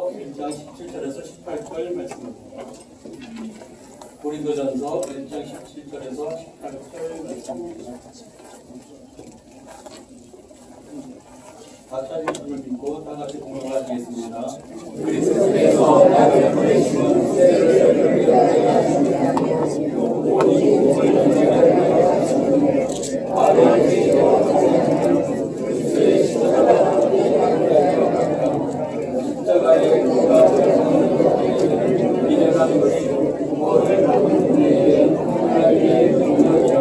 고린도전서 1장 17절에서 18절 말씀입니다. 고린도전서 1장 17절에서 18절 말씀입니다. 가짜인 주를 믿고 다 같이 공경을 하시겠습니다. 그리스도께서 나를 보내시면 십자가의 믿음하는 것이 부모를 하나님의 능력이라.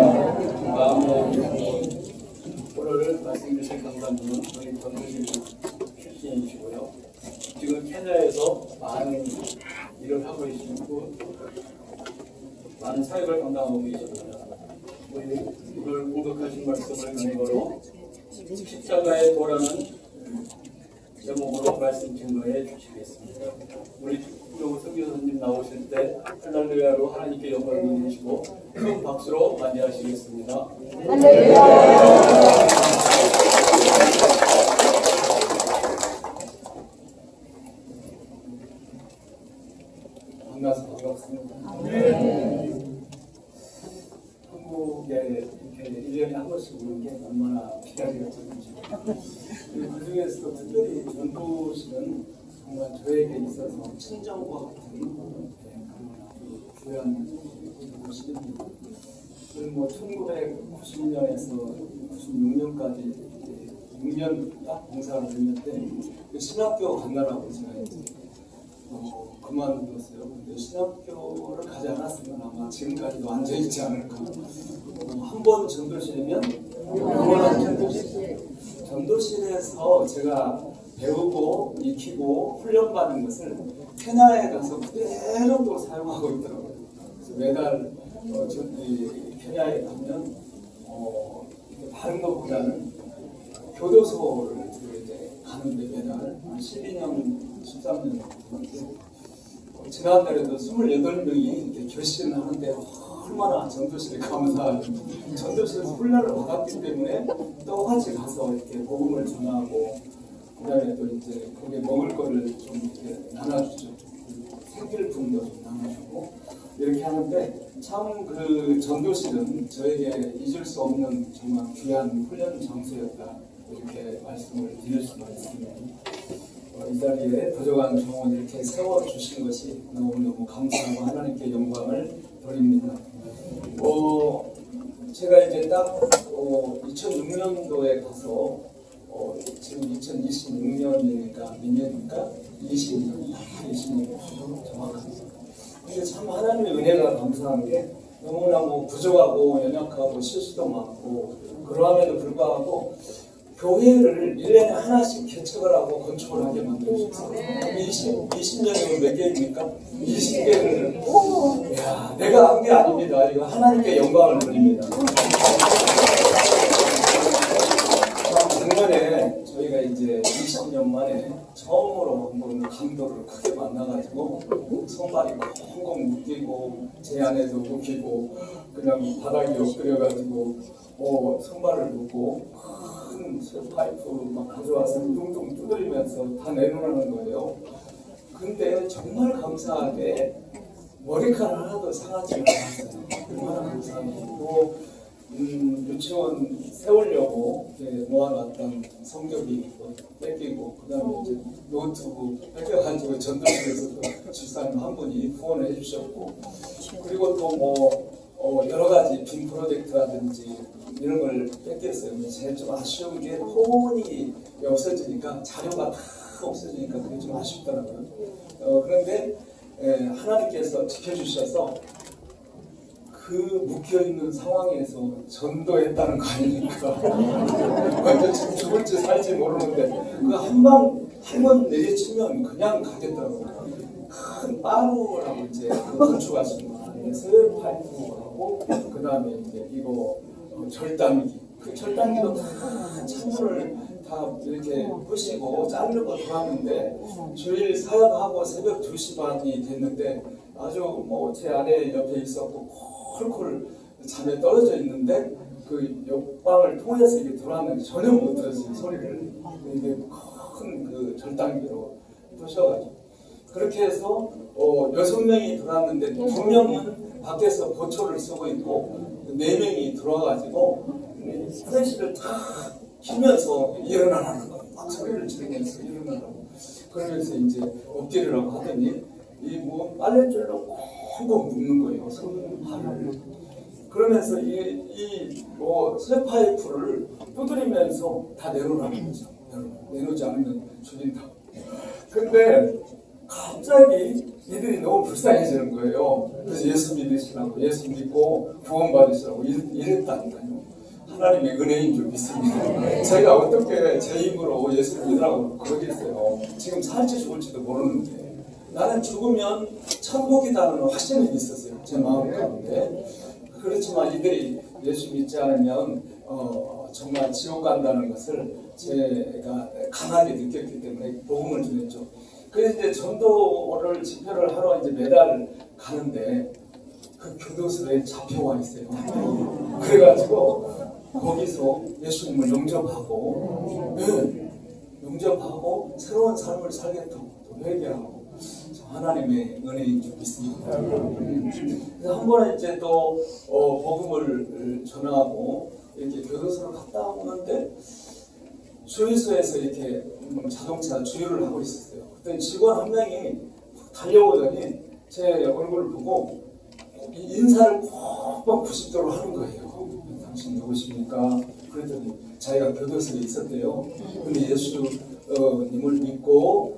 오늘 말씀 주신 강단주는 저희 전도실 출신이시고요. 지금 케냐에서 많은 일을 하고 계시고 많은 사역을 감당하고 계십니다. 오늘 공격하신 말씀을 근거로 십자가의 도라는 제목으로 말씀 증거해 주시겠습니다. 우리 조국 선교사님 나오실 때 할렐루야로 하나님께 영광을 돌리시고 큰 박수로 맞이하시겠습니다. 할렐루야. 만나서 반갑습니다. 한국에 이렇게 1년에 한 번씩 오는 게 얼마나 기다리가 되는지. 그 중에서도 특별히 전도실은 정말 저에게 있어서 친정과 같은 귀한 곳입니다. 뭐 1990년에서 96년까지 6년 딱 봉사를 했는데 그 신학교 간다라고 제가 이제 그만뒀어요. 근데 신학교를 가지 않았으면 아마 지금까지도 앉아있지 않을까. 한 번 전도실이면 영원한 전도실. 전도실에서 제가 배우고 익히고 훈련받은 것을 케냐에 가서 그대로 또 사용하고 있더라고요. 그래서 매달 케냐에 가면 다른 것보다는 교도소를 이제 가는데 매달 12년, 13년 됐는데 지난달에도 28명이 이렇게 결심을 하는데 얼마나 전도실에 감사하고 전도실에서 훈련을 받았기 때문에 똑같이 가서 이렇게 복음을 전하고 그다음에 또 이제 거기에 먹을 거를 좀 이렇게 나눠주죠. 생필품도 좀 나눠주고 이렇게 하는데 참 그 전도실은 저에게 잊을 수 없는 정말 귀한 훈련 장소였다 이렇게 말씀을 드릴 수가 있습니다. 이 자리에 부족한 종을 이렇게 세워주신 것이 너무너무 감사하고 하나님께 영광을 돌립니다. 제가 이제 딱 2006년도에 가서 지금 2026년이니까 민년이니까 20년 정확합니다. 근데 참 하나님의 은혜가 감사한 게 너무나 부족하고 연약하고 실수도 많고 그러함에도 불구하고 교회를 1년에 하나씩 개척을 하고 건축을 하게 만들어주셨어요. 20년이면 몇 개입니까? 20개를. 이야, 내가 한 게 아닙니다. 이거 하나님께 영광을 돌립니다. 작년에 저희가 이제 20년 만에 처음으로 한번 강도를 크게 만나가지고 손발이 콩콩 묶이고 제 안에도 묶이고 그냥 바닥에 엎드려가지고 손발을 묶고 큰 파이프 막 가져와서 뚱뚱 두드리면서 다 내놓으라는 거예요. 근데 정말 감사하게 머리카락 하나도 상하지 않았어요. 얼마나 감사하고 유치원 세우려고 모아놨던 성적이 뺏기고 그다음에 이제 노트북 뺏겨가지고 전도실에서도 집사님 한 분이 후원을 해주셨고 그리고 또 뭐 여러 가지 빔 프로젝트라든지 이런 걸 뺏겼어요. 제일 좀 아쉬운 게 폰이 없어지니까 자료가 다 없어지니까 그게 좀 아쉽더라고요. 그런데 하나님께서 지켜주셔서 그 묶여있는 상황에서 전도했다는 거 아닙니까? 완전 지금 죽을지 살지 모르는데 그 한 번 내리치면 그냥 가겠더라고요. 큰 빠루라고 이제 건축하신 거 스웨 파이프하고 그 다음에 이제 이거 절단기 그 절단기도 다 창문을 다 이렇게 부시고 자르고 들어왔는데 주일 사역하고 새벽 2시 반이 됐는데 아주 제 아내 옆에 있었고 콜콜 잠에 떨어져 있는데 그 옆방을 통해서 이게 들어왔는데 전혀 못 들었어요. 소리를. 이게 큰 그 절단기로 부셔가지고 그렇게 해서 6명이 들어왔는데 2명은 밖에서 보초를 쓰고 있고 4명이 들어와가지고 화장실을 탁 키면서 일어나라는 거예요. 막 소리를 지르면서 일어나라고. 그러면서 이제 엎드리라고 하더니 이 뭐 빨랫줄로 꽁꽁 묶는 거예요. 손발을. 그러면서 이 쇠파이프를 두드리면서 다 내놓으라는 거죠. 내놓지 않으면 죽인다고. 근데 갑자기 이들이 너무 불쌍해지는 거예요. 그래서 예수 믿으시라고, 예수 믿고 구원받으시라고 이랬다니까요. 하나님의 은혜인 줄 믿습니다. 제가 어떻게 제 힘으로 예수 믿으라고 그러겠어요. 지금 살지 죽을지도 모르는데 나는 죽으면 천국이라는 확신이 있었어요. 제 마음 가운데. 그렇지만 이들이 예수 믿지 않으면 정말 지옥 간다는 것을 제가 강하게 느꼈기 때문에 복음을 전했죠. 그래서 이제 전도를 집회를 하러 이제 매달 가는데 그 교도소에 잡혀와 있어요. 그래가지고 거기서 예수님을 영접하고, 영접하고 새로운 삶을 살겠다고 회개하고 하나님의 은혜인 줄 믿습니다. 그래서 한 번에 이제 또 복음을 전하고 이렇게 교도소를 갔다 오는데 주유소에서 이렇게 자동차 주유를 하고 있었어요. 그때 직원 한 명이 달려오더니 제 얼굴을 보고 인사를 꼭 90도로 하는 거예요. 당신 누구십니까? 그랬더니 자기가 교도소에 있었대요. 근데 예수님을 믿고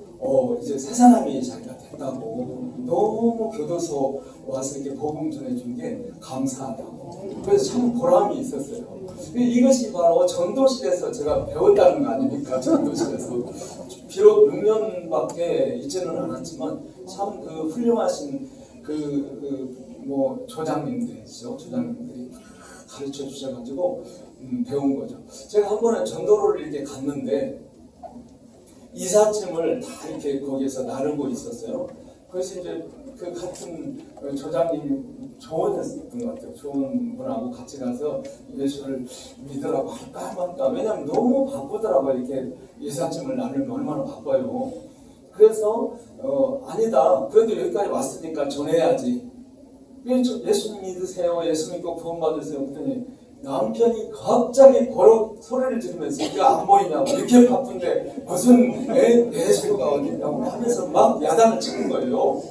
이제 새 사람이 자기가 됐다고. 너무 교도소 와서 이렇게 복음 전해준 게 감사하다고. 그래서 참 보람이 있었어요. 이것이 바로 전도실에서 제가 배웠다는 거 아닙니까? 전도실에서. 비록 6년밖에 있지는 않았지만 참 그 훌륭하신 뭐 조장님들이죠. 조장님들이 가르쳐 주셔가지고 배운 거죠. 제가 한 번에 전도를 이렇게 갔는데 이삿짐을 다 이렇게 거기에서 나르고 있었어요. 그래서 이제 그 같은 조장님 좋으셨던 것 같아요. 좋은 분하고 같이 가서 예수를 믿으라고 할까 말까. 왜냐면 너무 바쁘더라고요. 이렇게 이삿짐을 나르면 얼마나 바빠요. 그래서 아니다. 그래도 여기까지 왔으니까 전해야지. 예수님 믿으세요. 예수 믿고 구원받으세요. 그랬더니 남편이 갑자기 버럭 소리를 지르면서 이거 안 보이냐고. 이렇게 바쁜데 무슨 예수가 어딨냐고 하면서 막 야단을 치는 거예요.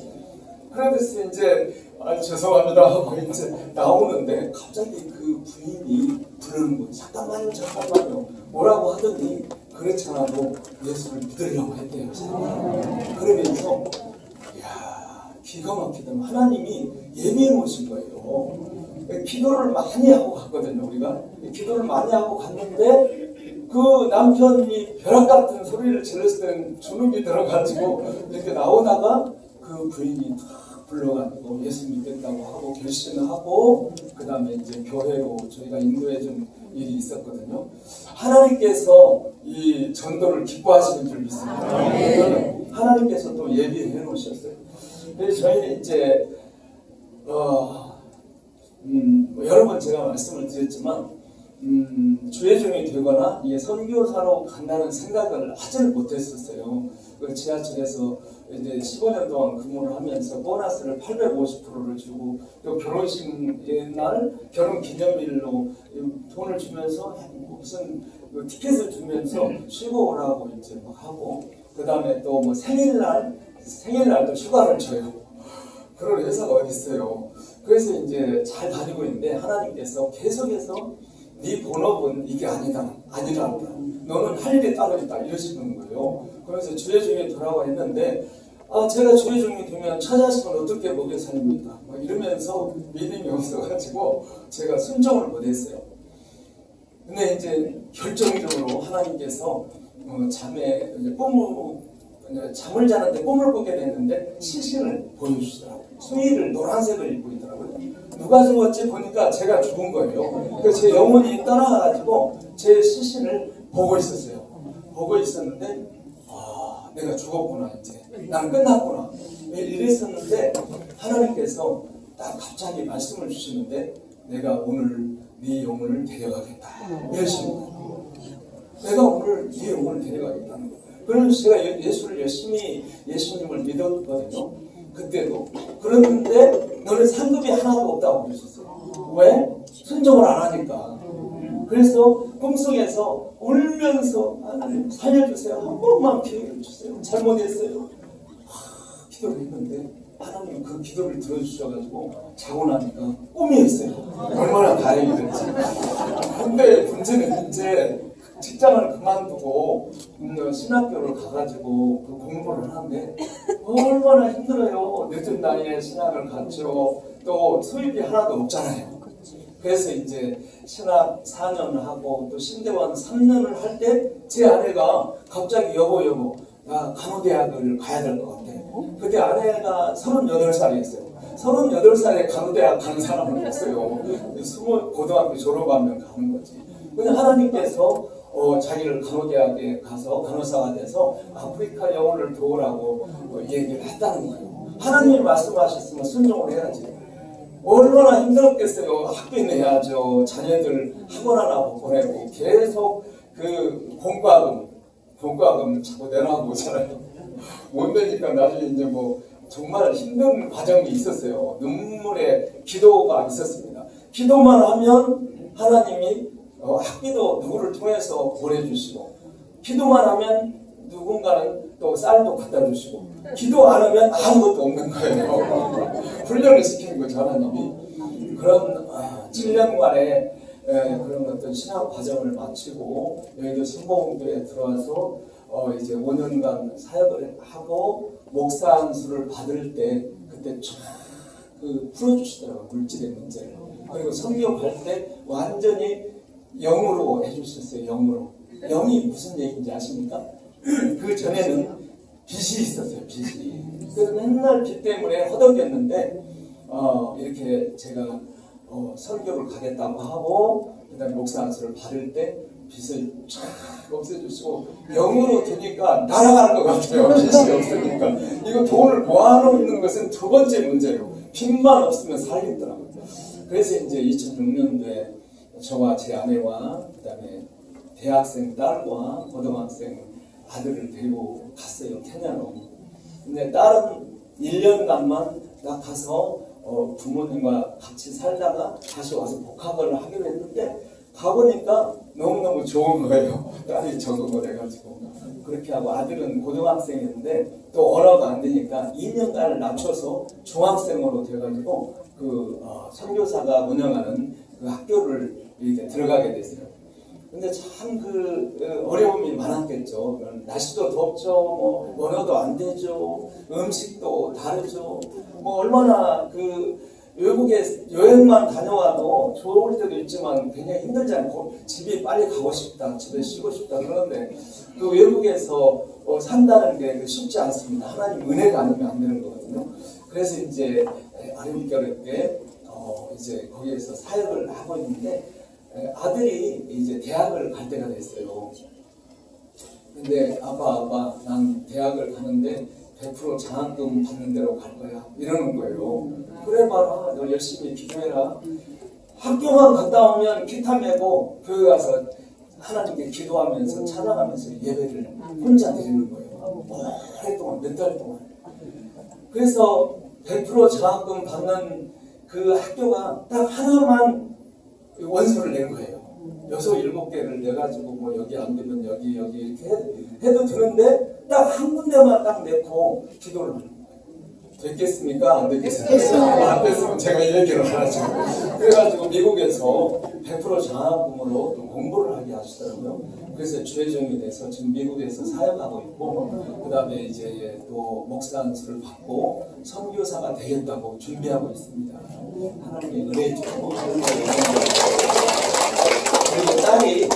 그래서 이제 죄송합니다 하고 이제 나오는데 갑자기 그 부인이 부르는 거예요. 잠깐만요. 뭐라고 하더니 그렇잖아도 예수를 믿으려고 했대요. 그러면서 이야 기가 막히다. 하나님이 예비해 놓으신 거예요. 기도를 많이 하고 갔거든요. 우리가 기도를 많이 하고 갔는데 그 남편이 벼락 같은 소리를 질렀을 때는 주눅이 들어가지고 이렇게 나오다가 그 부인이 탁 불러가지고 예수 믿겠다고 하고 결심하고 그 다음에 이제 교회로 저희가 인도해 준 일이 있었거든요. 하나님께서 이 전도를 기뻐하시는 줄 믿습니다. 하나님께서 또 예비해 놓으셨어요. 그래서 저희는 이제 여러 번 제가 말씀을 드렸지만 주회종이 되거나 선교사로 간다는 생각을 하지는 못했었어요. 그 지하철에서 이제 15년 동안 근무를 하면서 보너스를 850%를 주고 또 결혼식 날 결혼 기념일로 돈을 주면서 무슨 티켓을 주면서 쉬고 오라고 이제 막 하고 그 다음에 또 뭐 생일날도 휴가를 줘요. 그런 회사가 어디 있어요. 그래서 이제 잘 다니고 있는데 하나님께서 계속해서 네 본업은 이게 아니라 너는 할 일이 따로 있다 이러시는 거예요. 그래서 주회중에 돌아와 있는데 제가 주회중이 되면 처자식은 어떻게 먹여 살립니까? 막 이러면서 믿음이 없어가지고 제가 순종을 못했어요. 근데 이제 결정적으로 하나님께서 잠을 자는데 꿈을 꾸게 됐는데 시신을 보여주시더라고요. 수의를 노란색을 입고 있더라고요. 누가 죽었지 보니까 제가 죽은 거예요. 그래서 제 영혼이 떠나가지고 제 시신을 보고 있었어요. 보고 있었는데 내가 죽었구나 이제. 난 끝났구나. 이랬었는데 하나님께서 딱 갑자기 말씀을 주시는데 내가 오늘 네 영혼을 데려가겠다. 이러시는 거예요. 내가 오늘 네 영혼을 데려가겠다는 거예요. 그래서 제가 예수를 열심히 예수님을 믿었거든요. 그때도. 그랬는데 너는 상급이 하나도 없다고 그러셨어요. 왜? 순종을 안 하니까. 그래서 꿈속에서 울면서 하나님 살려주세요. 한 번만 기회를 주세요. 잘못했어요. 기도를 했는데 하나님은 그 기도를 들어주셔가지고 자고 나니까 꿈이었어요. 얼마나 다행이든지. 근데 문제는 이제 직장을 그만두고 신학교를 가가지고 그 공부를 하는데 얼마나 힘들어요. 늦은 나이에 신학을 갔죠. 또 수입이 하나도 없잖아요. 그래서 이제 신학 4년을 하고 또 신대원 3년을 할 때 제 아내가 갑자기 여보 나 간호대학을 가야 될 것 같아. 그때 아내가 38살이었어요. 38살에 간호대학 가는 사람은 없어요. 고등학교 졸업하면 가는 거지. 근데 하나님께서 자기를 간호대학에 가서 간호사가 돼서 아프리카 영혼을 도우라고 얘기를 했다는 거예요. 하나님이 말씀하셨으면 순종을 해야지. 얼마나 힘들었겠어요. 학비 내야죠. 자녀들 학원 하나 보내고 계속 그 공과금 자꾸 내라고 오잖아요. 못 내니까 나중에 이제 뭐 정말 힘든 과정이 있었어요. 눈물의 기도가 있었습니다. 기도만 하면 하나님이 학비도 누구를 통해서 보내주시고, 기도만 하면 누군가는 또 쌀도 갖다 주시고, 기도 안 하면 아무것도 없는 거예요. 훈련을 시키는 거죠, 하나님이. 그런 7년간의 그런 어떤 신학 과정을 마치고 여의도 신봉교에 들어와서 이제 5년간 사역을 하고 목사 안수를 받을 때 그때 그 풀어주시더라고요, 물질의 문제를. 그리고 선교 갈 때 완전히 영으로 해주셨어요. 영으로. 영이 무슨 얘기인지 아십니까? 그 전에는 빚이 있었어요. 빚이. 그래서 맨날 빚 때문에 허덕였는데 이렇게 제가 설교를 가겠다고 하고 그다음에 목사 안수를 받을 때 빚을 쫙 없애주시고 영으로 되니까 날아가는 것 같아요. 빚이 없으니까. 이거 돈을 모아놓는 것은 두 번째 문제예요. 빚만 없으면 살겠더라고요. 그래서 이제 2006년도에 저와 제 아내와 그다음에 대학생 딸과 고등학생 아들을 데리고 갔어요. 케냐로. 근데 딸은 1년간만 딱 가서 부모님과 같이 살다가 다시 와서 복학을 하기로 했는데 가보니까 너무너무 좋은 거예요. 딸이 적응을 해가지고. 그렇게 하고 아들은 고등학생인데 또 언어가 안 되니까 2년간을 낮춰서 중학생으로 돼가지고 그 선교사가 운영하는 그 학교를 이렇게 들어가게 됐어요. 근데 참 어려움이 많았겠죠. 날씨도 덥죠. 뭐 언어도 안 되죠. 음식도 다르죠. 뭐 얼마나 외국에 여행만 다녀와도 좋을 때도 있지만 굉장히 힘들지 않고 집이 빨리 가고 싶다, 집에 쉬고 싶다 그러는데 그 외국에서 산다는 게 쉽지 않습니다. 하나님 은혜가 아니면 안 되는 거거든요. 그래서 이제 어렵게 이제 거기에서 사역을 하고 있는데 아들이 이제 대학을 갈 때가 됐어요. 근데 아빠 난 대학을 가는데 100% 장학금 받는 대로 갈 거야 이러는 거예요. 그래 봐라, 너 열심히 기도해라. 학교만 갔다 오면 기타 메고 교회 가서 하나님께 기도하면서 찬양하면서 예배를 혼자 드리는 거예요. 오랫동안 몇 달 동안. 그래서 100% 장학금 받는 그 학교가 딱 하나만 원서를 낸 거예요. 6, 7개를 내가지고 뭐 여기 안 되면 여기 이렇게 해도 되는데 딱 한 군데만 딱 내고 기도를 하는 거예요. 됐겠습니까? 안 됐겠습니까? 안 됐으면 제가 얘기를 하죠. 그래가지고 미국에서 100% 장학금으로 또 공부를 하게 하시더라고요. 그래서 주회종이 돼서 지금 미국에서 사역하고 있고 그 다음에 이제 또 목사 안수를 받고 선교사가 되겠다고 준비하고 있습니다. 하나님의 은혜죠. 그리고 딸이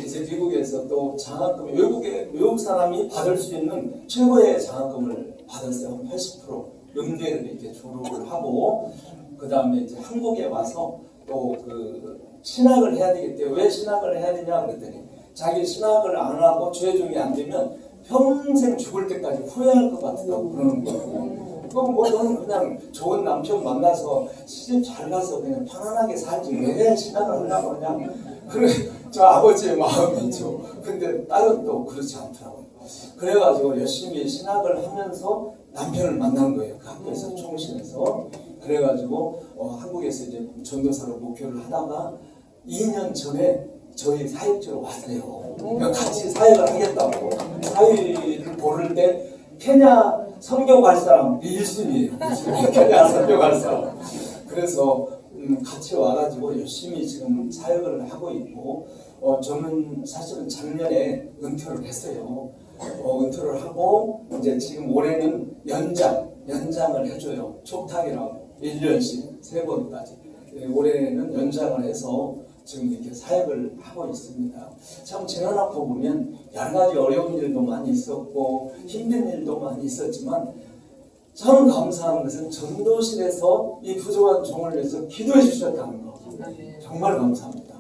이제 미국에서 또 장학금, 외국 사람이 받을 수 있는 최고의 장학금을 받았어요. 한 80%. 음대를 이렇게 졸업을 하고, 그 다음에 이제 한국에 와서 또 신학을 해야 되기 때문에 왜 신학을 해야 되냐 그랬더니 자기 신학을 안 하고 주회종이 안 되면 평생 죽을 때까지 후회할 것 같다고 그러는 거예요. 그럼 뭐 너는 그냥 좋은 남편 만나서 시집 잘 가서 그냥 편안하게 살지 왜 신학을 하려고 그냥 그래 저 아버지의 마음이죠. 근데 딸은 또 그렇지 않더라고요. 그래가지고 열심히 신학을 하면서 남편을 만난 거예요. 그 학교에서 총신에서. 그래가지고 한국에서 이제 전도사로 목표를 하다가 2년 전에 저희 사역지로 왔어요. 같이 사역을 하겠다고. 사역을 고를 때 케냐 선교 갈 사람 1순위예요. 케냐 선교 갈 사람. 그래서 같이 와가지고 열심히 지금 사역을 하고 있고, 저는 사실은 작년에 은퇴를 했어요. 은퇴를 하고 이제 지금 올해는 연장을 해줘요. 촉탁이라고 1년씩 3번까지. 올해는 연장을 해서 지금 이렇게 사역을 하고 있습니다. 참 지나놓고 보면 여러 가지 어려운 일도 많이 있었고 힘든 일도 많이 있었지만 참 감사한 것은 전도실에서 이 부족한 종을 위해서 기도해 주셨다는 거. 정말 감사합니다.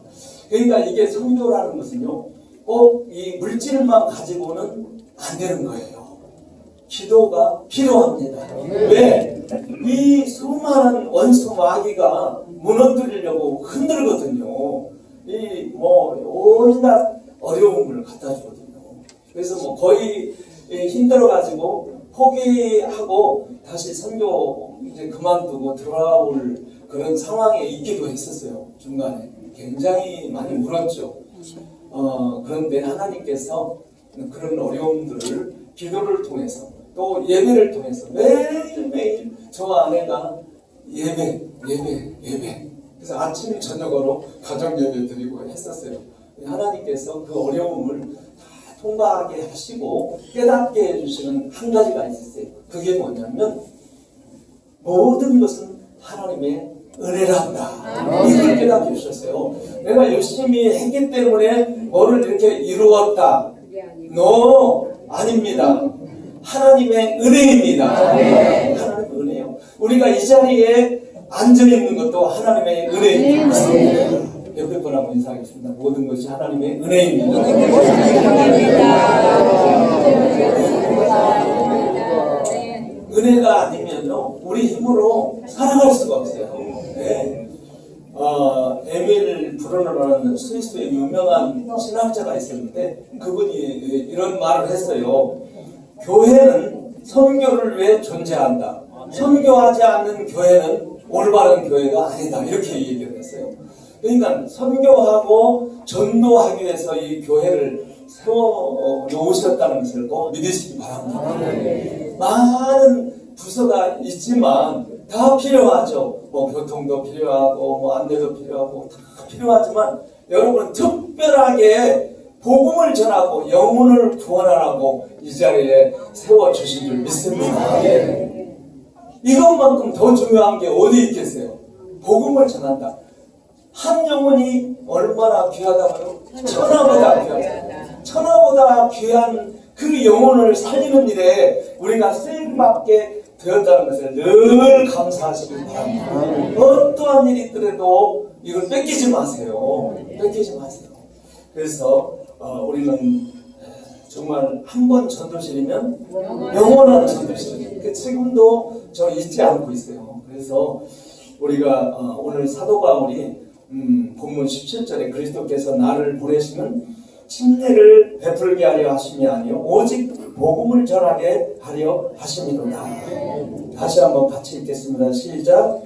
그러니까 이게 선교라는 것은요, 꼭 이 물질만 가지고는 안 되는 거예요. 기도가 필요합니다. 왜? 이 수많은 원수 마귀가 무너뜨리려고 흔들거든요. 이 온갖 어려움을 갖다 주거든요. 그래서 거의 힘들어가지고 포기하고 다시 선교 이제 그만두고 돌아올 그런 상황에 있기도 했었어요. 중간에 굉장히 많이 울었죠. 그런데 하나님께서 그런 어려움들을 기도를 통해서 또 예배를 통해서 매일매일 저 아내가 예배. 그래서 아침 저녁으로 가정 예배 드리고 했었어요. 하나님께서 그 어려움을 다 통과하게 하시고 깨닫게 해주시는 한 가지가 있었어요. 그게 뭐냐면 모든 것은 하나님의 은혜란다. 이걸 깨닫게 해주셨어요. 내가 열심히 했기 때문에 뭐를 이렇게 이루었다. 아닙니다. 하나님의 은혜입니다. 하나님의 은혜요. 우리가 이 자리에 앉아 있는 것도 하나님의 은혜입니다. 옆에 분하고 인사하겠습니다. 모든 것이 하나님의 은혜입니다. 은혜가 아니면요, 우리 힘으로 살아갈 수가 없어요. 네. 에밀 브루너라는 스위스의 유명한 신학자가 있었는데 그분이 이런 말을 했어요. 교회는 선교를 위해 존재한다. 선교하지 않는 교회는 올바른 교회가 아니다. 이렇게 얘기를 했어요. 그러니까 선교하고 전도하기 위해서 이 교회를 세워 놓으셨다는 것을 꼭 믿으시기 바랍니다. 많은 부서가 있지만 다 필요하죠. 교통도 필요하고 안내도 필요하고 다 필요하지만 여러분은 특별하게 복음을 전하고 영혼을 구원하라고 이 자리에 세워주신 줄 믿습니다. 이것만큼 더 중요한 게 어디 있겠어요? 복음을 전한다. 한 영혼이 얼마나 귀하다고요? 천하보다 귀하다. 천하보다 귀한 그 영혼을 살리는 일에 우리가 쓰임받게 되었다는 것을 늘 감사하시기 바랍니다. 어떠한 일이 있더라도 이걸 뺏기지 마세요. 뺏기지 마세요. 그래서 우리는 정말 한 번 전도실이면 영원한 전도실. 지금도 저 잊지 않고 있어요. 그래서 우리가 오늘 사도 바울이 본문 17절에 그리스도께서 나를 보내시면 침례를 베풀게 하려 하심이 아니요 오직 복음을 전하게 하려 하심이로다. 다시 한번 같이 읽겠습니다. 시작.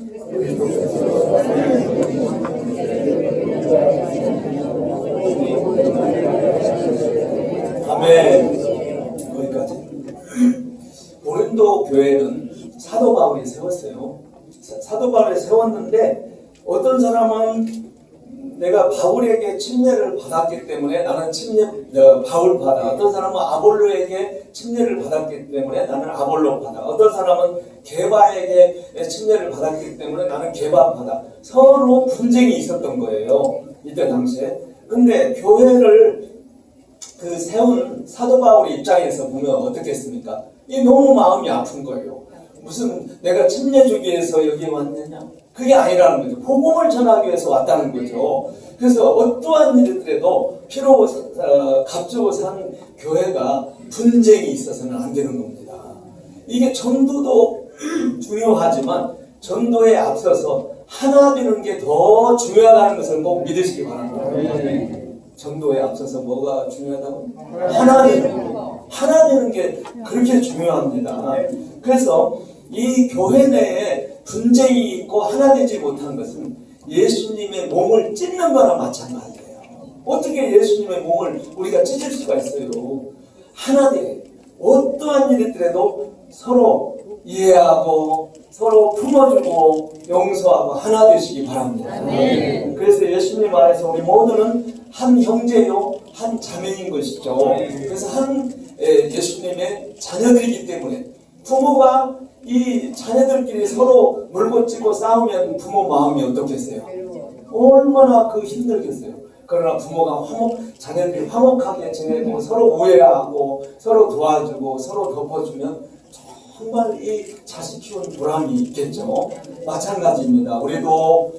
아멘. 거기까지. 고린도 교회는 사도 바울이 세웠어요. 사도 바울이 세웠는데 어떤 사람은 내가 바울에게 침례를 받았기 때문에 나는 바울 받아. 어떤 사람은 아볼로에게 침례를 받았기 때문에 나는 아볼로 받아. 어떤 사람은 게바에게 침례를 받았기 때문에 나는 게바 받아. 서로 분쟁이 있었던 거예요. 이때 당시에. 근데 교회를 세운 사도 바울의 입장에서 보면 어떻겠습니까? 이 너무 마음이 아픈 거예요. 무슨 내가 침례 주기 위해서 여기 왔느냐? 그게 아니라는 거죠. 복음을 전하기 위해서 왔다는 거죠. 그래서 어떠한 일이더라도 피로 값주고 산 교회가 분쟁이 있어서는 안 되는 겁니다. 이게 전도도 중요하지만 전도에 앞서서 하나 되는 게 더 중요하다는 것을 꼭 믿으시기 바랍니다. 전도에 앞서서 뭐가 중요하다고? 하나 되는 거. 하나 되는 게 그렇게 중요합니다. 그래서 이 교회 내에 분쟁이 있고 하나 되지 못한 것은 예수님의 몸을 찢는 거나 마찬가지예요. 어떻게 예수님의 몸을 우리가 찢을 수가 있어요? 하나 돼. 어떠한 일이 있더라도 서로 이해하고 서로 품어주고 용서하고 하나 되시기 바랍니다. 그래서 예수님 안에서 우리 모두는 한 형제요 한 자매인 것이죠. 그래서 한 예수님의 자녀들이기 때문에 부모가 이 자녀들끼리 서로 물고 찢고 싸우면 부모 마음이 어떻겠어요? 얼마나 힘들겠어요. 그러나 부모가 자녀들이 화목하게 지내고 서로 우애하고 서로 도와주고 서로 덮어주면 정말 이 자식 키운 보람이 있겠죠. 마찬가지입니다. 우리도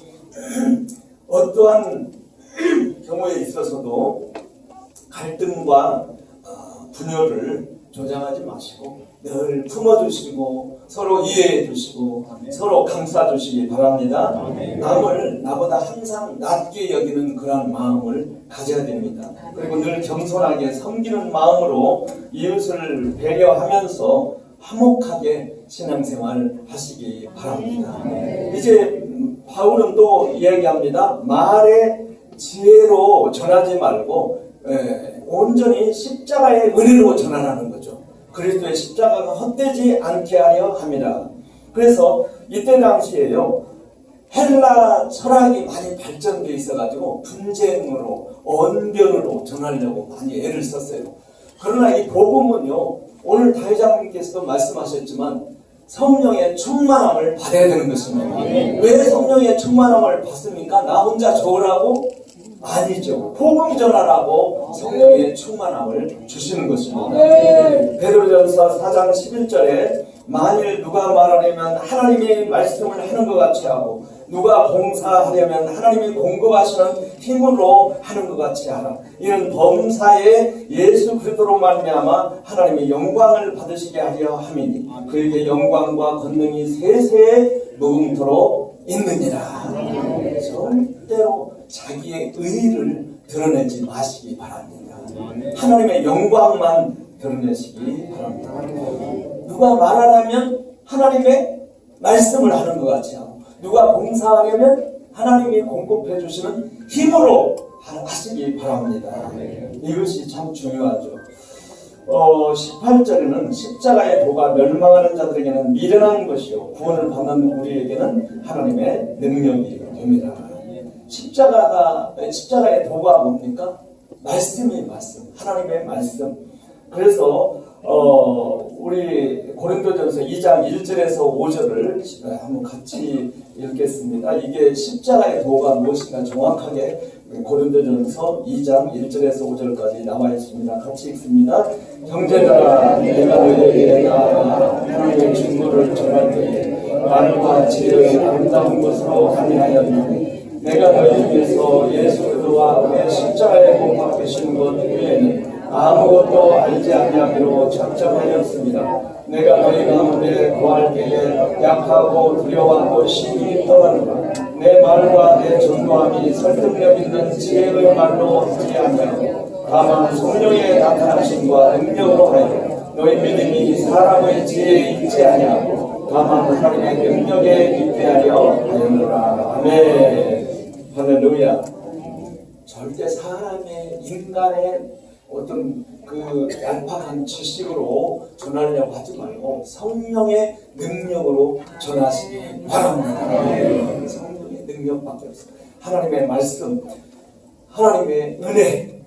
어떠한 경우에 있어서도 갈등과 분열을 조장하지 마시고 늘 품어주시고 서로 이해해 주시고 서로 감싸주시기 바랍니다. 남을 나보다 항상 낮게 여기는 그런 마음을 가져야 됩니다. 그리고 늘 겸손하게 섬기는 마음으로 이웃을 배려하면서 화목하게 신앙생활 하시기 바랍니다. 이제 바울은 또 이야기합니다. 말의 지혜로 전하지 말고 온전히 십자가의 은혜로 전하라는 거죠. 그리스도의 십자가가 헛되지 않게 하려 합니다. 그래서 이때 당시에요, 헬라 철학이 많이 발전되어 있어가지고 분쟁으로 언변으로 전하려고 많이 애를 썼어요. 그러나 이 복음은요, 오늘 다회장님께서도 말씀하셨지만 성령의 충만함을 받아야 되는 것입니다. 왜 성령의 충만함을 받습니까? 나 혼자 좋으라고? 아니죠. 복음 전하라고 성령의 충만함을 주시는 것입니다. 베드로전서 4장 11절에 만일 누가 말하려면 하나님의 말씀을 하는 것 같이 하고 누가 봉사하려면 하나님이 공급하시는 힘으로 하는 것 같이 하라. 이는 범사에 예수 그리스도로 말미암아 하나님의 영광을 받으시게 하려 함이니 그에게 영광과 권능이 세세에 무궁토록 있느니라. 절대로 자기의 의의를 드러내지 마시기 바랍니다. 하나님의 영광만 드러내시기 바랍니다. 누가 말하려면 하나님의 말씀을 하는 것 같이 하고 누가 봉사하려면 하나님이 공급해 주시는 힘으로 하시기 바랍니다. 이것이 참 중요하죠. 18절에는 십자가의 도가 멸망하는 자들에게는 미련한 것이요 구원을 받는 우리에게는 하나님의 능력이 됩니다. 십자가의 도가 뭡니까? 말씀이 말씀, 하나님의 말씀. 그래서 우리 고린도전서 2장 1절에서 5절을 한번 같이 읽겠습니다. 이게 십자가의 도가 무엇인가 정확하게 고린도전서 2장 1절에서 5절까지 나와 있습니다. 같이 읽습니다. 형제들아, 내가 너희에게 나아가 하나님의 증거를 전할 때에 말과 지혜의 아름다운 것으로 함께하였느니 내가 너희 위해서 예수 그리스도와 내 십자가에 못 박히신 것 외에는 아무것도 알지 아니하기로 작정하였습니다. 내가 너희 가운데 거할 때에 약하고 두려워하고 심히 떠나노라. 내 말과 내 전도함이 설득력 있는 지혜의 말로 하지 아니하고 다만 성령의 나타나심과 능력으로 하여 너희 믿음이 사람의 지혜에 있지 아니하고 다만 하나님의 능력에 입대하려 하였노라. 아멘. 할렐루야. 절대 사람의 인간의 어떤 얄팍한 지식으로 전하려고 하지 말고 성령의 능력으로 전하시기 바랍니다. 성령의 능력밖에 없어요. 하나님의 말씀, 하나님의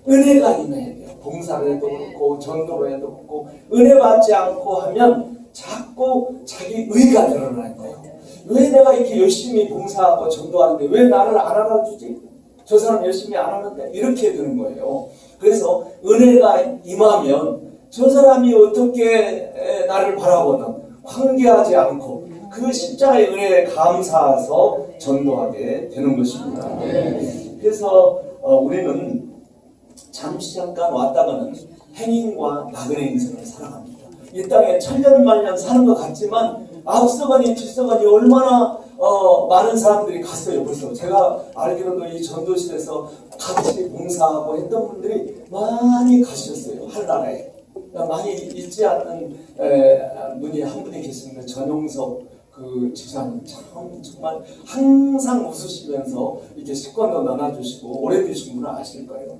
은혜가 임해야 돼요. 봉사를 해도 그렇고 전도를 해도 그렇고 은혜 받지 않고 하면 자꾸 자기 의가 드러나는 거예요. 왜 내가 이렇게 열심히 봉사하고 전도하는데 왜 나를 안 알아주지? 저 사람 열심히 안 하는데 이렇게 되는 거예요. 그래서 은혜가 임하면 저 사람이 어떻게 나를 바라보든 황개하지 않고 그 십자가의 은혜에 감사해서 전도하게 되는 것입니다. 그래서 우리는 잠시 잠깐 왔다가는 행인과 나그네 인생을 살아갑니다. 이 땅에 천년만년 사는 것 같지만 앞서가니 뒤서가니 얼마나 많은 사람들이 갔어요. 벌써 제가 알기로도 이 전도실에서 같이 봉사하고 했던 분들이 많이 가셨어요. 한나라에 많이 잊지 않는 분이 한 분이 계시는데 전용석 그 집사님 참 정말 항상 웃으시면서 이렇게 식권도 나눠주시고 오래 되신 분은 아실 거예요.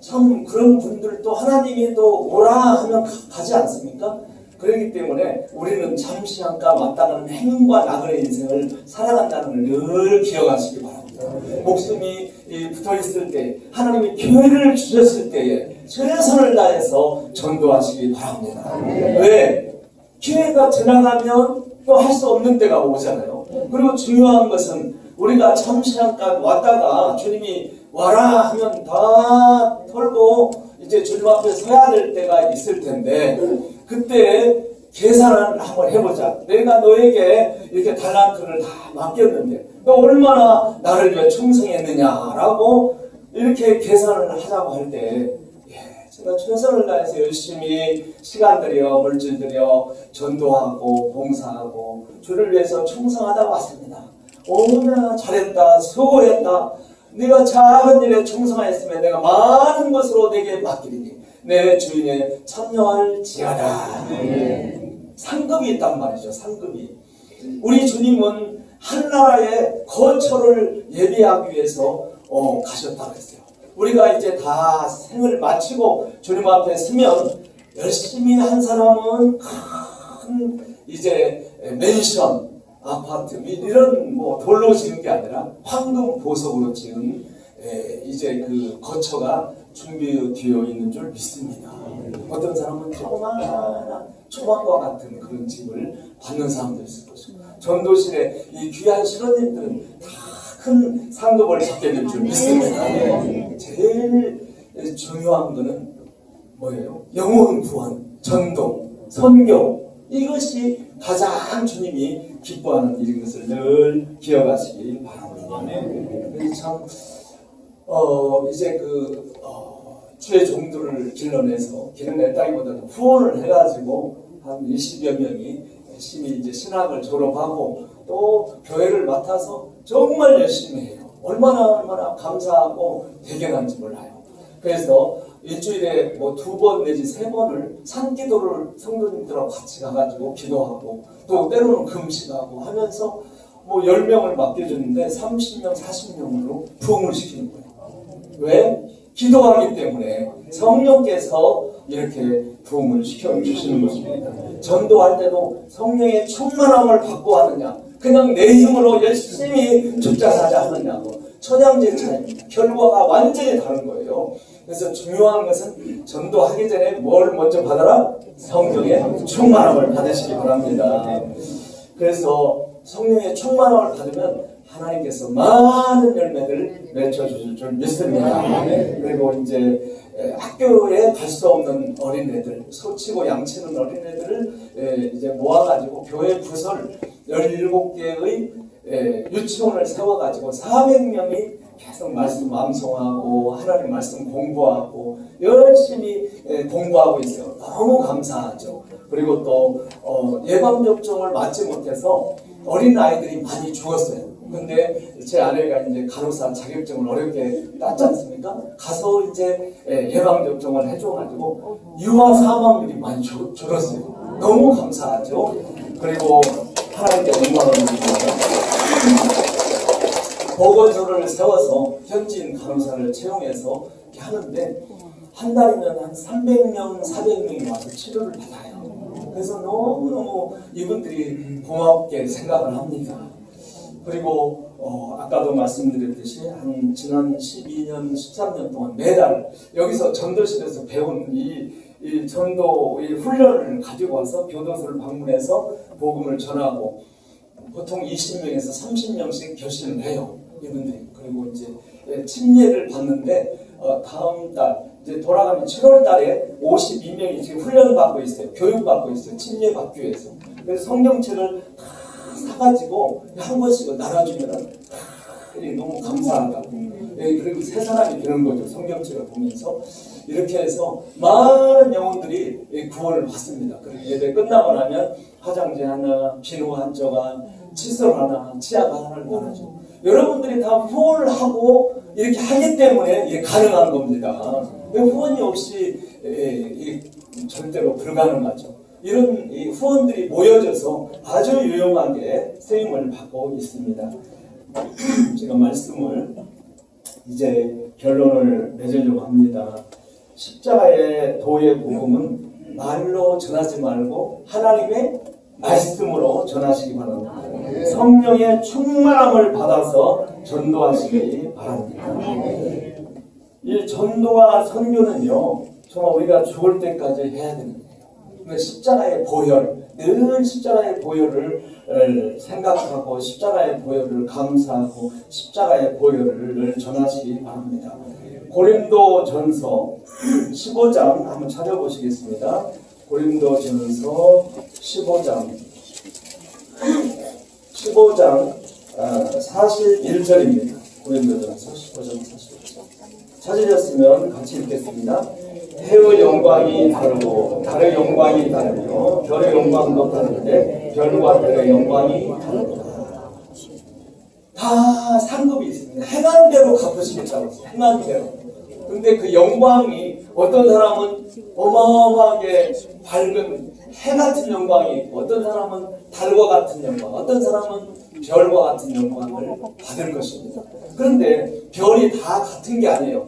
참 그런 분들도 하나님이 또 오라 하면 가지 않습니까? 그렇기 때문에 우리는 잠시 잠깐 왔다가는 행운과 나그네 인생을 살아간다는 걸 늘 기억하시기 바랍니다. 목숨이 붙어있을 때 하나님이 교회를 주셨을 때에 최선을 다해서 전도하시기 바랍니다. 왜? 기회가 지나가면 또 할 수 없는 때가 오잖아요. 그리고 중요한 것은 우리가 잠시 잠깐 왔다가 주님이 와라 하면 다 털고 이제 주님 앞에 서야 될 때가 있을 텐데 그때 계산을 한번 해보자. 내가 너에게 이렇게 달란트를 다 맡겼는데 너 얼마나 나를 위해 충성했느냐라고 이렇게 계산을 하자고 할 때 제가 최선을 다해서 열심히 시간 들여 물질 들여 전도하고 봉사하고 주를 위해서 충성하다 왔습니다. 오나 잘했다 수고했다. 네가 작은 일에 충성하였으면 내가 많은 것으로 내게 맡기리니 내 주인에 참여할지어다. 상급이 있단 말이죠. 상급이. 우리 주님은 한나라의 거처를 예비하기 위해서 가셨다고 했어요. 우리가 이제 다 생을 마치고 주님 앞에 서면 열심히 한 사람은 큰 이제 맨션, 아파트 이런 뭐 돌로 지은 게 아니라 황금 보석으로 지은 이제 그 거처가 준비되어 있는 줄 믿습니다. 어떤 사람은 조그마한 초반과 같은 그런 집을 받는 사람도 있을 것이고 전도실에 이 귀한 신혼님들은 다 큰 상급을 받게 될 줄 믿습니다. 제일 중요한 거는 뭐예요? 영혼 구원, 전도, 선교 이것이 가장 주님이 기뻐하는 일인 것을 늘 기억하시길 바랍니다. 그래서 참 이제 주의 종들을 길러냈다기보다는 후원을 해가지고 한 20여 명이 열심히 이제 신학을 졸업하고 또 교회를 맡아서 정말 열심히 해요. 얼마나 감사하고 대견한지 몰라요. 그래서 일주일에 뭐 2번 내지 3번을 산기도를 성도님들하고 같이 가가지고 기도하고 또 때로는 금식하고 하면서 뭐 10명을 맡겨주는데 30명, 40명으로 부흥을 시키는 거예요. 왜? 기도하기 때문에 성령께서 이렇게 부흥을 시켜주시는 것입니다. 전도할 때도 성령의 충만함을 받고 하느냐 그냥 내 힘으로 열심히 쫓아가자 하느냐고 천양제 차이입니다. 결과가 완전히 다른 거예요. 그래서 중요한 것은 전도하기 전에 뭘 먼저 받아라? 성령의 충만함을 받으시기 바랍니다. 그래서 성령의 충만함을 받으면 하나님께서 많은 열매를 맺혀주실 줄 믿습니다. 그리고 이제 학교에 갈 수 없는 어린애들, 소치고 양치는 어린애들을 이제 모아가지고 교회 부설 17개의 유치원을 세워가지고 400명이 계속 말씀 암송하고 하나님 말씀 공부하고 열심히 공부하고 있어요. 너무 감사하죠. 그리고 또 예방접종을 맞지 못해서 어린 아이들이 많이 죽었어요. 근데 제 아내가 이제 간호사 자격증을 어렵게 땄지 않습니까? 가서 이제 예방접종을 해줘가지고 유아 사망률이 많이 줄었어요. 너무 감사하죠. 그리고 하나님께 영광을 드립니다. 보건소를 세워서 현지인 간호사를 채용해서 이렇게 하는데 한 달이면 한 300명, 400명이 와서 치료를 받아요. 그래서 너무너무 이분들이 고맙게 생각을 합니다. 그리고 아까도 말씀드렸듯이 한 지난 12년, 13년 동안 매달 여기서 전도실에서 배운 이 전도 이 훈련을 가지고 와서 교도소를 방문해서 복음을 전하고 보통 20명에서 30명씩 결신을 해요. 이분들이. 그리고 이제 침례를 받는데 다음 달 이제 돌아가면 7월 달에 52명이 지금 훈련받고 있어요. 교육받고 있어요. 침례 받기 위해서. 그래서 성경책을 다 사가지고 한 권씩 나눠주면은 너무 감사하다고 그리고 새 사람이 되는 거죠. 성경책을 보면서 이렇게 해서 많은 영혼들이 구원을 받습니다. 그리고 예배 끝나고 나면 화장지 하나, 비누 한 조각, 칫솔 하나, 치약 하나를 나눠줘. 여러분들이 다 후원을 하고 이렇게 하기 때문에 이게 가능한 겁니다. 후원이 없이 절대로 불가능하죠. 이런 후원들이 모여져서 아주 유용하게 쓰임을 받고 있습니다. 제가 말씀을 이제 결론을 맺으려고 합니다. 십자가의 도의 복음은 말로 전하지 말고 하나님의 말씀으로 전하시기 바랍니다. 성령의 충만함을 받아서 전도하시기 바랍니다. 이 전도와 선교는요, 정말 우리가 죽을 때까지 해야 되는 거예요. 십자가의 보혈, 늘 십자가의 보혈을 생각하고 십자가의 보혈을 감사하고 십자가의 보혈을 전하시기 바랍니다. 고린도전서 15장 한번 찾아보시겠습니다. 고린도전서 15장 41절입니다. 고린도전서 15장 41절. 찾으셨으면 같이 읽겠습니다. 해의 영광이 다르고 달의 영광이 다르며 별의 영광도 다른데 별과 별의 영광이 다르다. 다 상급이 있습니다. 행한 대로 갚으시겠다고 했어요. 행한 대로. 근데 그 영광이 어떤 사람은 어마어마하게 밝은 해 같은 영광이 있고 어떤 사람은 달과 같은 영광, 어떤 사람은 별과 같은 영광을 받을 것입니다. 그런데 별이 다 같은 게 아니에요.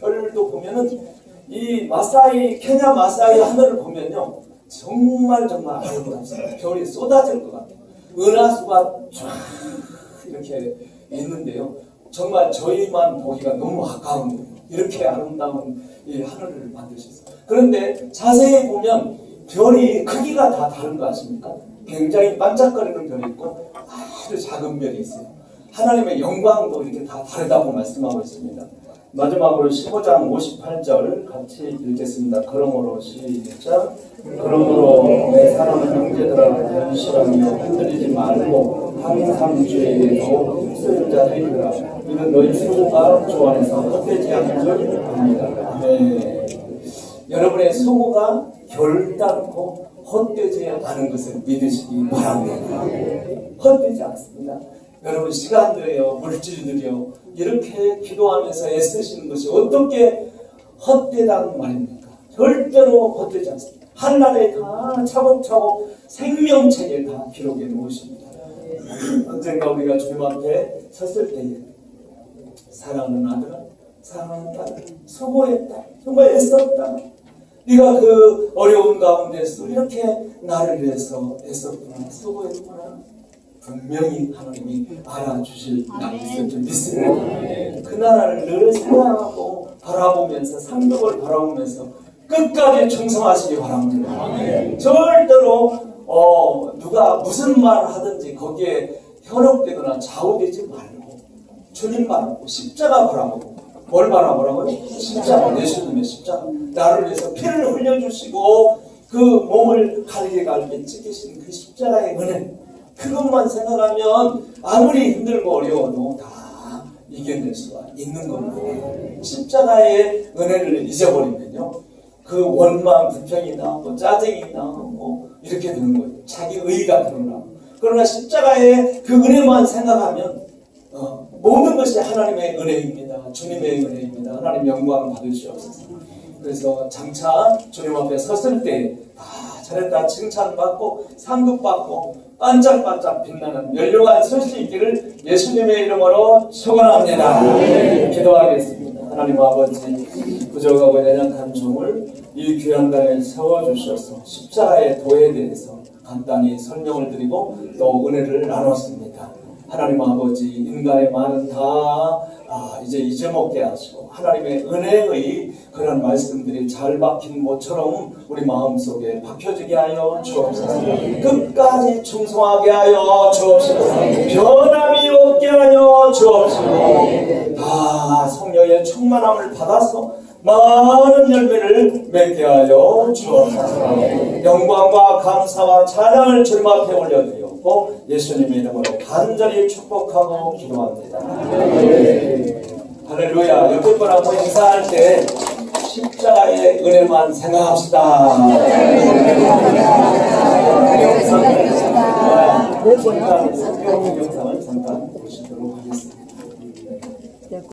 별도 보면은 이 케냐 마사이 하늘을 보면요, 정말 아름답습니다. 별이 쏟아질 것 같아요. 은하수가 쫙 이렇게 있는데요, 정말 저희만 보기가 너무 아까운 거예요. 이렇게 아름다운 이 하늘을 만드셨어요. 그런데 자세히 보면 별이 크기가 다 다른 거 아십니까? 굉장히 반짝거리는 별이 있고 아주 작은 별이 있어요. 하나님의 영광도 이렇게 다 다르다고 말씀하고 있습니다. 마지막으로 15장 58절 같이 읽겠습니다. 그러므로 시작. 그러므로 내 사랑하는 형제들아 현실하며 흔들리지 말고 항상 주에게도 힘쓰는 자 되리라. 이는 너희 소고가 주 안에서 헛되지 않는 줄 압니다. 네. 여러분의 소고가 결단코 헛되지 않은 것을 믿으시기 바랍니다. 헛되지 않습니다. 여러분 시간들이요, 물질들이요, 이렇게 기도하면서 애쓰시는 것이 어떻게 헛되다는 말입니까? 절대로 헛되지 않습니다. 한날에 다 차곡차곡 생명책에 다 기록해 놓으십니다. 언젠가 우리가 주님 앞에 섰을 때에 사랑하는 아들아, 사랑하는 딸, 수고했다, 정말 애썼다, 네가 그 어려운 가운데서 이렇게 나를 위해서 애썼구나, 수고했구나, 분명히 하나님이 알아주실 날이 줄 믿습니다. 그 나라를 늘 생각하고 바라보면서 상급을 바라보면서 끝까지 충성하시기 바랍니다. 절대로 누가 무슨 말을 하든지 거기에 현혹되거나 좌우되지 말고 주님 바라보고 십자가 바라보고, 뭘 바라보라고요? 십자가, 예수님의 십자가, 나를 위해서 피를 흘려주시고 그 몸을 갈게 찢기신 그 십자가의 은혜, 그것만 생각하면 아무리 힘들고 어려워도 다 이겨낼 수가 있는 겁니다. 십자가의 은혜를 잊어버리면요, 그 원망, 불평이 나오고 짜증이 나오고 이렇게 되는 거예요. 자기 의가 드러나고. 그러나 십자가의 그 은혜만 생각하면 모든 것이 하나님의 은혜입니다. 주님의 은혜입니다. 하나님 영광 받으시옵소서. 그래서 장차 주님 앞에 섰을 때 잘했다 칭찬받고 상급받고 반짝반짝 빛나는 멸류관 설 수 있기를 예수님의 이름으로 축원합니다. 기도하겠습니다. 하나님 아버지, 부족하고 연약한 종을 이 귀한 땅에 세워주셔서 십자가의 도에 대해서 간단히 설명을 드리고 또 은혜를 나눴습니다. 하나님 아버지, 인간의 말은 다 이제 잊어먹게 하시고 하나님의 은혜의 그런 말씀들이 잘 박힌 모처럼 우리 마음속에 박혀지게 하여 주옵소서. 끝까지 충성하게 하여 주옵소서. 변함이 없게 하여 주옵소서. 다 성령의 충만함을 받아서 많은 열매를 맺게 하여 주옵소서. 영광과 감사와 찬양을 주님 앞에 올려드리고 예수님의 이름으로 간절히 축복하고 기도합니다. 할렐루야. 옆에 분하고 인사할 때 십자가의 은혜만 생각합시다. 영상을 잠깐